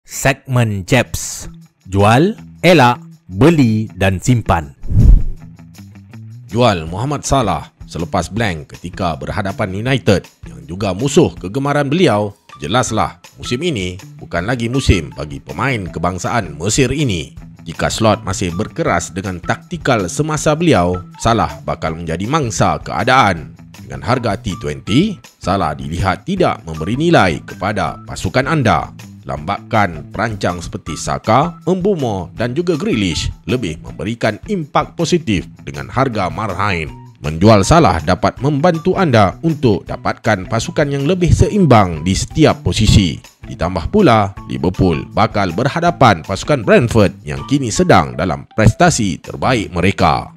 Segmen JEPS. Jual, elak, beli dan simpan. Jual Muhammad Salah selepas blank ketika berhadapan United yang juga musuh kegemaran beliau. Jelaslah musim ini bukan lagi musim bagi pemain kebangsaan Mesir ini. Jika slot masih berkeras dengan taktikal semasa beliau, Salah bakal menjadi mangsa keadaan. Dengan harga T20, Salah dilihat tidak memberi nilai kepada pasukan anda. Lambakan perancang seperti Saka, Mbeumo dan juga Grealish lebih memberikan impak positif dengan harga marhain. Menjual Salah dapat membantu anda untuk dapatkan pasukan yang lebih seimbang di setiap posisi. Ditambah pula, Liverpool bakal berhadapan pasukan Brentford yang kini sedang dalam prestasi terbaik mereka.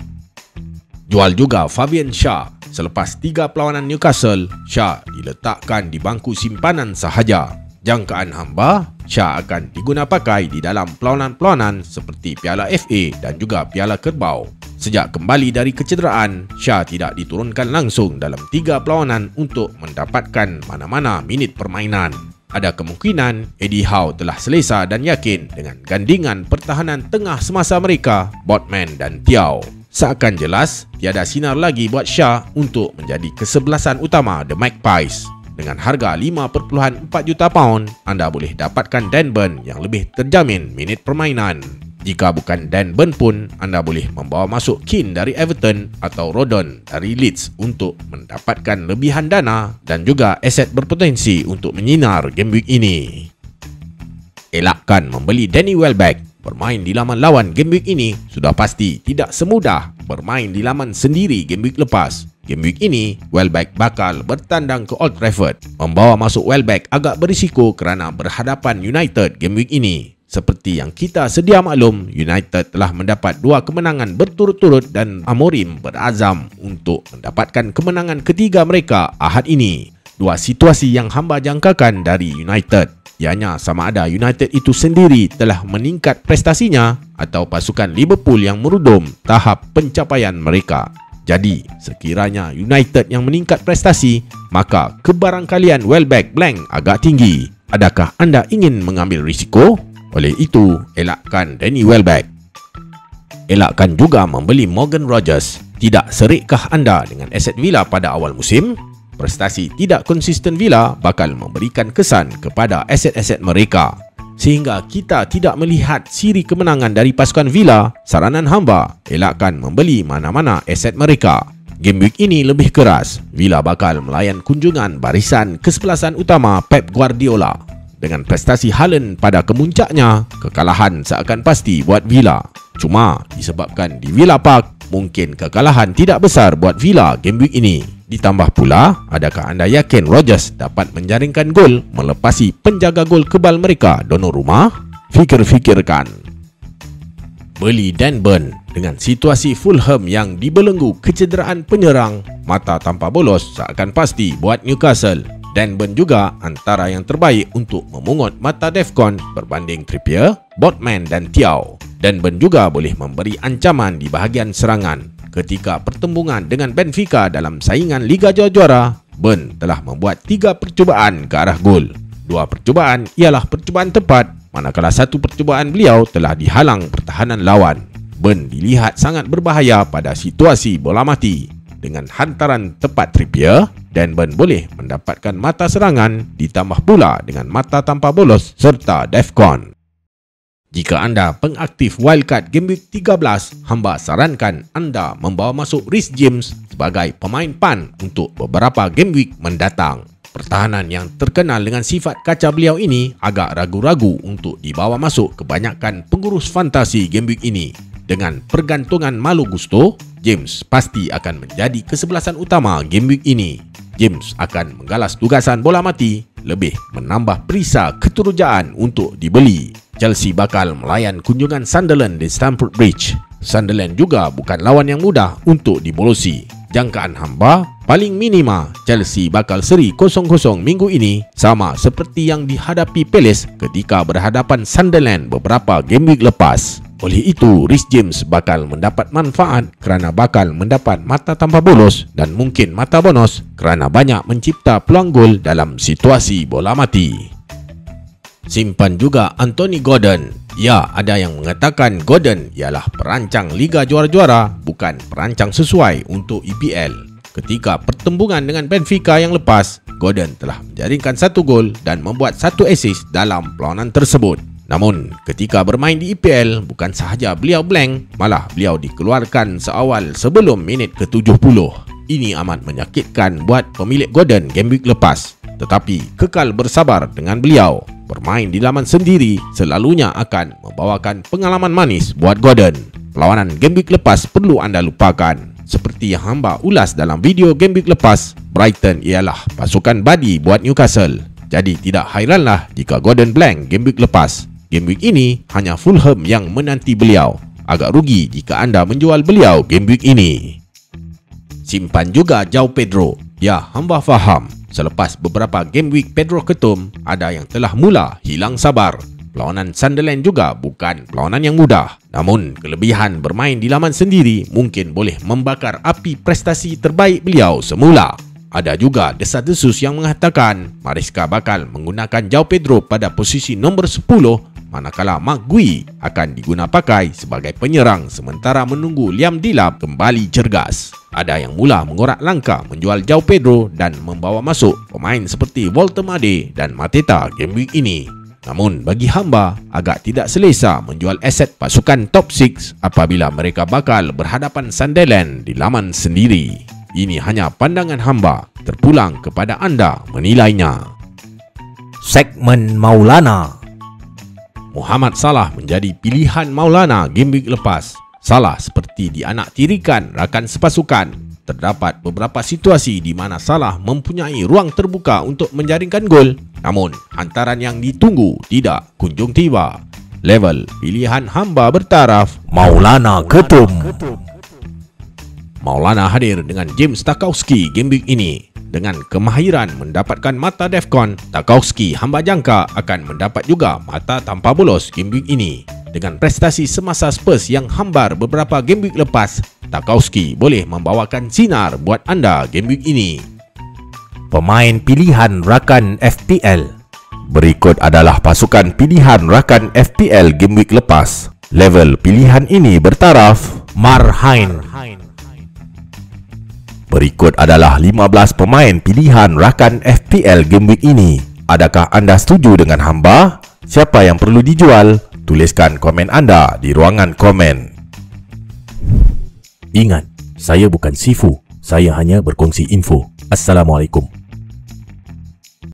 Jual juga Fabian Schär. Selepas 3 perlawanan Newcastle, Schär diletakkan di bangku simpanan sahaja. Jangkaan hamba, Schär akan diguna pakai di dalam perlawanan-perlawanan seperti Piala FA dan juga Piala Kerbau. Sejak kembali dari kecederaan, Schär tidak diturunkan langsung dalam 3 perlawanan untuk mendapatkan mana-mana minit permainan. Ada kemungkinan Eddie Howe telah selesa dan yakin dengan gandingan pertahanan tengah semasa mereka, Botman dan Thiaw. Seakan jelas, tiada sinar lagi buat Schär untuk menjadi kesebelasan utama The Magpies. Dengan harga 5.4 juta pound, anda boleh dapatkan Dan Burn yang lebih terjamin minit permainan. Jika bukan Dan Burn pun, anda boleh membawa masuk Keane dari Everton atau Rodon dari Leeds untuk mendapatkan lebihan dana dan juga aset berpotensi untuk menyinar game week ini. Elakkan membeli Danny Welbeck. Bermain di laman lawan game week ini sudah pasti tidak semudah bermain di laman sendiri game week lepas. Game week ini, Welbeck bakal bertandang ke Old Trafford. Membawa masuk Welbeck agak berisiko kerana berhadapan United game week ini. Seperti yang kita sedia maklum, United telah mendapat 2 kemenangan berturut-turut dan Amorim berazam untuk mendapatkan kemenangan ketiga mereka Ahad ini. 2 situasi yang hamba jangkakan dari United. Ianya sama ada United itu sendiri telah meningkat prestasinya atau pasukan Liverpool yang merudum tahap pencapaian mereka. Jadi, sekiranya United yang meningkat prestasi, maka kebarangkalian Welbeck blank agak tinggi. Adakah anda ingin mengambil risiko? Oleh itu, elakkan Danny Welbeck. Elakkan juga membeli Morgan Rogers. Tidak serikkah anda dengan aset Villa pada awal musim? Prestasi tidak konsisten Villa bakal memberikan kesan kepada aset-aset mereka. Sehingga kita tidak melihat siri kemenangan dari pasukan Villa. Saranan hamba, elakkan membeli mana-mana aset mereka. Game week ini lebih keras. Villa bakal melayan kunjungan barisan kesebelasan utama Pep Guardiola. Dengan prestasi Haaland pada kemuncaknya, kekalahan seakan pasti buat Villa. Cuma disebabkan di Villa Park, mungkin kekalahan tidak besar buat Villa game week ini. Ditambah pula, adakah anda yakin Rodgers dapat menjaringkan gol melepasi penjaga gol kebal mereka Donnarumma? Fikir-fikirkan. Beli Dan Burn. Dengan situasi Fulham yang dibelenggu kecederaan penyerang, mata tanpa bolos seakan pasti buat Newcastle. Dan Burn juga antara yang terbaik untuk memungut mata Defcon berbanding Trippier, Botman dan Thiaw. Dan Burn juga boleh memberi ancaman di bahagian serangan. Ketika pertembungan dengan Benfica dalam saingan Liga Juara, Burn telah membuat 3 percubaan ke arah gol. 2 percubaan ialah percubaan tepat, manakala 1 percubaan beliau telah dihalang pertahanan lawan. Burn dilihat sangat berbahaya pada situasi bola mati. Dengan hantaran tepat Trippier, Dan Burn boleh mendapatkan mata serangan ditambah pula dengan mata tanpa bolos serta Defcon. Jika anda pengaktif wildcard game week 13, hamba sarankan anda membawa masuk Reece James sebagai pemain PAN untuk beberapa game week mendatang. Pertahanan yang terkenal dengan sifat kaca beliau ini agak ragu-ragu untuk dibawa masuk kebanyakan pengurus fantasi game week ini. Dengan pergantungan Malo Gusto, James pasti akan menjadi kesebelasan utama game week ini. James akan menggalas tugasan bola mati, lebih menambah perisa keterujaan untuk dibeli. Chelsea bakal melayan kunjungan Sunderland di Stamford Bridge. Sunderland juga bukan lawan yang mudah untuk dibolosi. Jangkaan hamba, paling minima Chelsea bakal seri 0-0 minggu ini, sama seperti yang dihadapi Palace ketika berhadapan Sunderland beberapa game week lepas. Oleh itu, Reece James bakal mendapat manfaat kerana bakal mendapat mata tanpa bolos dan mungkin mata bonus kerana banyak mencipta peluang gol dalam situasi bola mati. Simpan juga Anthony Gordon. Ya, ada yang mengatakan Gordon ialah perancang Liga Juara-Juara, bukan perancang sesuai untuk EPL. Ketika pertembungan dengan Benfica yang lepas, Gordon telah menjaringkan 1 gol dan membuat 1 assist dalam perlawanan tersebut. Namun, ketika bermain di EPL, bukan sahaja beliau blank, malah beliau dikeluarkan seawal sebelum minit ke-70. Ini amat menyakitkan buat pemilik Gordon game week lepas. Tetapi, kekal bersabar dengan beliau. Bermain di laman sendiri selalunya akan membawakan pengalaman manis buat Gordon. Perlawanan game week lepas perlu anda lupakan. Seperti yang hamba ulas dalam video game week lepas, Brighton ialah pasukan badi buat Newcastle. Jadi tidak hairanlah jika Gordon blank game week lepas. Game week ini hanya Fulham yang menanti beliau. Agak rugi jika anda menjual beliau game week ini. Simpan juga João Pedro. Ya, hamba faham. Selepas beberapa game week Pedro ketum, ada yang telah mula hilang sabar. Perlawanan Sunderland juga bukan perlawanan yang mudah. Namun, kelebihan bermain di laman sendiri mungkin boleh membakar api prestasi terbaik beliau semula. Ada juga desas-desus yang mengatakan Maresca bakal menggunakan João Pedro pada posisi nombor 10, manakala Mark Gui akan diguna pakai sebagai penyerang sementara menunggu Liam Delap kembali cergas. Ada yang mula mengorak langkah menjual João Pedro dan membawa masuk pemain seperti Walter Made dan Mateta game week ini. Namun bagi hamba, agak tidak selesa menjual aset pasukan top 6 apabila mereka bakal berhadapan Sunderland di laman sendiri. Ini hanya pandangan hamba, terpulang kepada anda menilainya. Segmen Maulana. Muhammad Salah menjadi pilihan Maulana game week lepas. Salah seperti dianaktirikan rakan sepasukan. Terdapat beberapa situasi di mana Salah mempunyai ruang terbuka untuk menjaringkan gol. Namun, hantaran yang ditunggu tidak kunjung tiba. Level pilihan hamba bertaraf Maulana ketum. Maulana hadir dengan James Tarkowski game week ini. Dengan kemahiran mendapatkan mata Defcon, Tarkowski hamba jangka akan mendapat juga mata tanpa bolos game week ini. Dengan prestasi semasa Spurs yang hambar beberapa game week lepas, Tarkowski boleh membawakan sinar buat anda game week ini. Pemain pilihan rakan FPL. Berikut adalah pasukan pilihan rakan FPL game week lepas. Level pilihan ini bertaraf Marhain. Berikut adalah 15 pemain pilihan rakan FPL game week ini. Adakah anda setuju dengan hamba? Siapa yang perlu dijual? Tuliskan komen anda di ruangan komen. Ingat, saya bukan Sifu. Saya hanya berkongsi info. Assalamualaikum.